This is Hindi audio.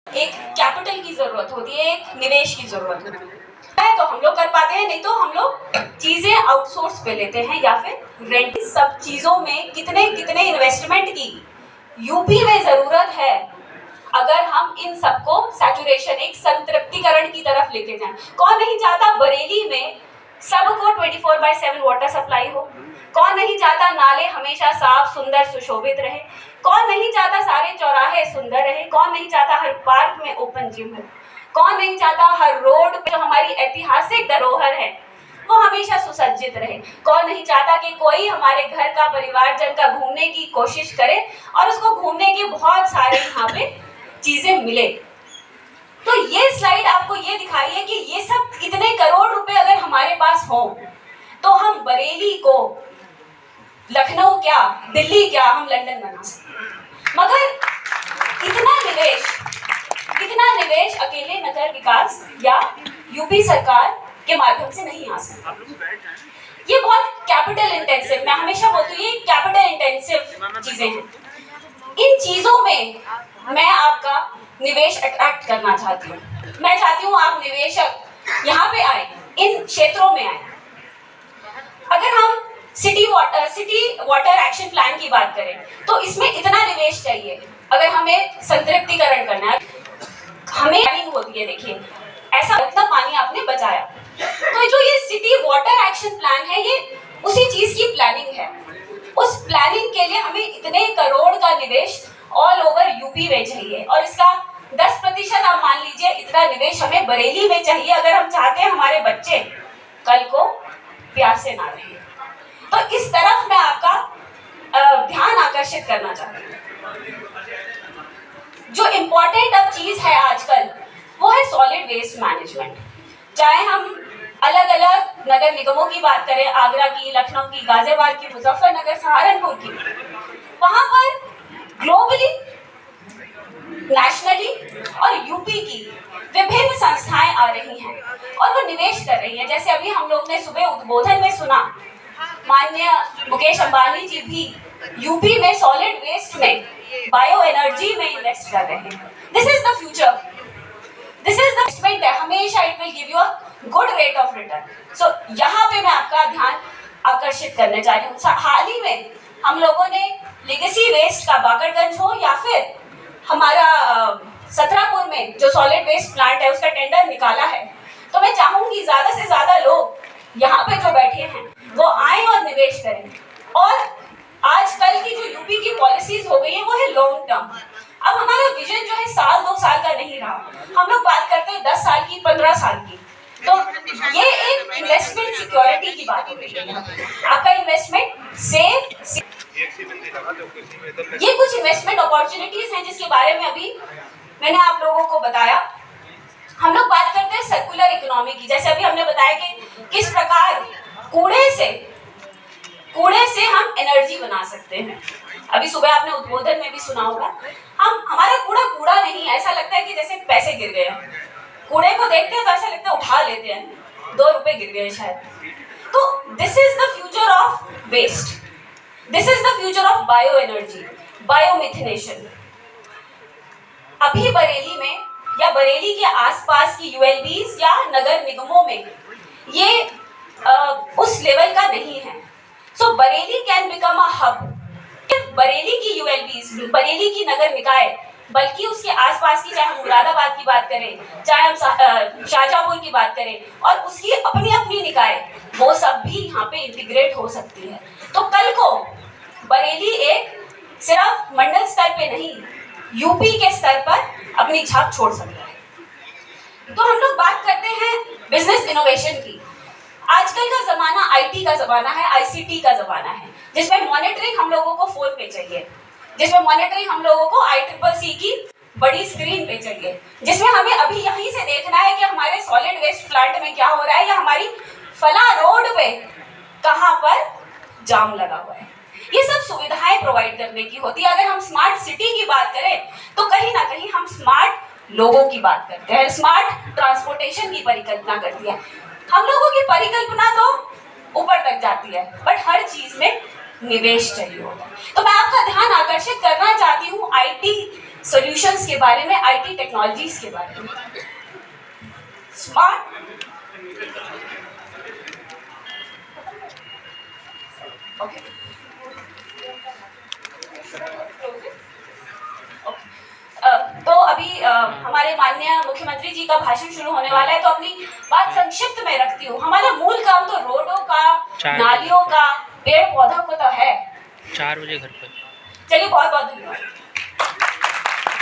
एक कैपिटल की जरूरत होती है, एक निवेश की जरूरत होती है, तो हम लोग कर पाते हैं, नहीं तो हम लोग चीजें आउटसोर्स पे लेते हैं या फिर रेंट। सब चीजों में कितने कितने इन्वेस्टमेंट की यूपी में जरूरत है अगर हम इन सबको सैचुरेशन, एक संतृप्तिकरण की तरफ लेके जाएं। कौन नहीं चाहता बरेली में सबको 24/7 वाटर सप्लाई हो? कौन नहीं चाहता नाले हमेशा साफ सुंदर सुशोभित रहे? कौन नहीं चाहता सारे चौराहे सुंदर रहे? कौन नहीं चाहता हर पार्क में ओपन जिम हो? कौन नहीं चाहता हर रोड पे जो हमारी ऐतिहासिक धरोहर है वो हमेशा सुसज्जित रहे? कौन नहीं चाहता कि कोई हमारे घर का परिवारजन का घूमने की कोशिश करे और उसको घूमने की बहुत सारे यहाँ पे चीजें मिले? तो ये स्लाइड आपको ये दिखाई है कि ये सब इतने करोड़ रुपए अगर हमारे पास हो तो हम बरेली को, लखनऊ क्या, दिल्ली क्या, हम लंदन बना सकते। मगर इतना निवेश अकेले नगर विकास या यूपी सरकार के माध्यम से नहीं आ सकता। ये बहुत कैपिटल इंटेंसिव, मैं हमेशा बोलती हूँ ये कैपिटल इंटेंसिव चीजें हैं। इन चीजों में मैं आपका निवेश अट्रैक्ट करना चाहती हूँ। मैं चाहती हूँ आप निवेशक यहाँ पे आए, इन क्षेत्रों में आए। अगर हम सिटी वाटर एक्शन प्लान की बात करें तो इसमें इतना निवेश चाहिए। अगर हमें संतृप्तिकरण करना है, हमें प्लानिंग होती है। देखिए ऐसा इतना पानी आपने बचाया, तो जो ये सिटी वाटर एक्शन प्लान है ये उसी चीज की प्लानिंग है। उस प्लानिंग के लिए हमें इतने करोड़ का निवेश ऑल ओवर यूपी में चाहिए और इसका 10% आप मान लीजिए इतना निवेश हमें बरेली में चाहिए अगर हम चाहते हैं हमारे बच्चे कल को प्यासे ना रहे। तो इस तरफ मैं आपका ध्यान आकर्षित करना चाहती हूँ। जो इम्पोर्टेंट अब चीज है आजकल वो है सॉलिड वेस्ट मैनेजमेंट। चाहे हम अलग अलग नगर निगमों की बात करें, आगरा की, लखनऊ की, गाजियाबाद की, मुजफ्फरनगर, सहारनपुर की, वहां पर ग्लोबली, नेशनली और यूपी की विभिन्न संस्थाएं आ रही हैं और वो निवेश कर रही हैं। जैसे अभी हम लोग ने सुबह उद्बोधन में सुना, माननीय मुकेश अंबानी जी भी यूपी में सॉलिड वेस्ट में, बायो एनर्जी में इन्वेस्ट कर रहे हैं। This is the future, this is the investment है, हमेशा it will give you a good rate of return. So यहाँ पे मैं आपका ध्यान आकर्षित करने जा रही हूँ। हाल ही में हम लोगों ने लेगेसी वेस्ट का बाकरगंज हो या फिर हमारा सतरापुर में जो सॉलिड वेस्ट प्लांट है उसका टेंडर निकाला है। तो मैं चाहूंगी ज्यादा से ज्यादा लोग यहाँ पे जो बैठे हैं वो आए और निवेश करें। और आजकल की जो यूपी की पॉलिसीज हो गई है वो है लॉन्ग टर्म। अब हमारा विजन जो है साल 2 साल का नहीं रहा, हम लोग बात करते हैं 10 साल की, 15 साल की। तो ये एक इन्वेस्टमेंट सिक्योरिटी की बात हो रही है। आपका इन्वेस्टमेंट सेफ, ये कुछ इन्वेस्टमेंट अपॉर्चुनिटीज हैं जिसके बारे में अभी मैंने आप लोगों को बताया। हम लोग बात करते हैं सर्कुलर इकोनॉमी की। जैसे अभी हमने बताया कि किस प्रकार कूड़े से हम एनर्जी बना सकते हैं। अभी सुबह आपने उद्बोधन में भी सुना होगा, हमारा कूड़ा नहीं, ऐसा लगता है कि जैसे पैसे गिर गए। कूड़े को देखते हैं तो ऐसा लगता है उठा लेते हैं, 2 रुपए गिर गए शायद। तो this is the future of waste, this is the future of bio energy, biomethanation. अभी बरेली में या बरेली के आसपास की यूएलबीज या नगर निगमों में ये उस लेवल का नहीं है। So Bareilly can become a hub. Bareilly की यूएलबीज, बरेली की नगर निकाय, बल्कि उसके आसपास की, चाहे हम मुरादाबाद की बात करें, चाहे हम शाहजहांपुर की बात करें, और उसकी अपनी अपनी निकाय, वो सब भी यहाँ पे इंटीग्रेट हो सकती है। तो कल को बरेली एक सिर्फ मंडल स्तर पे नहीं, यूपी के स्तर पर अपनी छाप छोड़ सकता है। तो हम लोग बात करते हैं बिजनेस इनोवेशन की। आजकल का जमाना आईटी का जमाना है, आईसीटी का जमाना है, जिसमें मॉनिटरिंग हम लोगों को फोन पे चाहिए, जिसमें मॉनिटरिंग हम लोगों को ICCC की बड़ी स्क्रीन पे चाहिए, जिसमें हमें अभी यहीं से देखना है कि हमारे सॉलिड वेस्ट प्लांट में क्या हो रहा है या हमारी फला रोड पे कहाँ पर जाम लगा हुआ है। ये सब सुविधाएं प्रोवाइड करने की होती है। अगर हम स्मार्ट सिटी की बात करें तो कहीं ना कहीं हम स्मार्ट लोगों की बात करते हैं, स्मार्ट ट्रांसपोर्टेशन की परिकल्पना करती है। हम लोगों की परिकल्पना तो ऊपर तक जाती है, बट हर चीज में निवेश चाहिए होता है। तो मैं आपका ध्यान आकर्षित करना चाहती हूँ आईटी सॉल्यूशंस के बारे में, आईटी टेक्नोलॉजीज के बारे में। स्मार्ट ओके तो अभी हमारे माननीय मुख्यमंत्री जी का भाषण शुरू होने वाला है, तो अपनी बात संक्षिप्त में रखती हूँ। हमारा मूल काम तो रोडों का, नालियों का, पेड़ पौधों को तो है। 4 बजे घर पर। चलिए, बहुत बहुत धन्यवाद।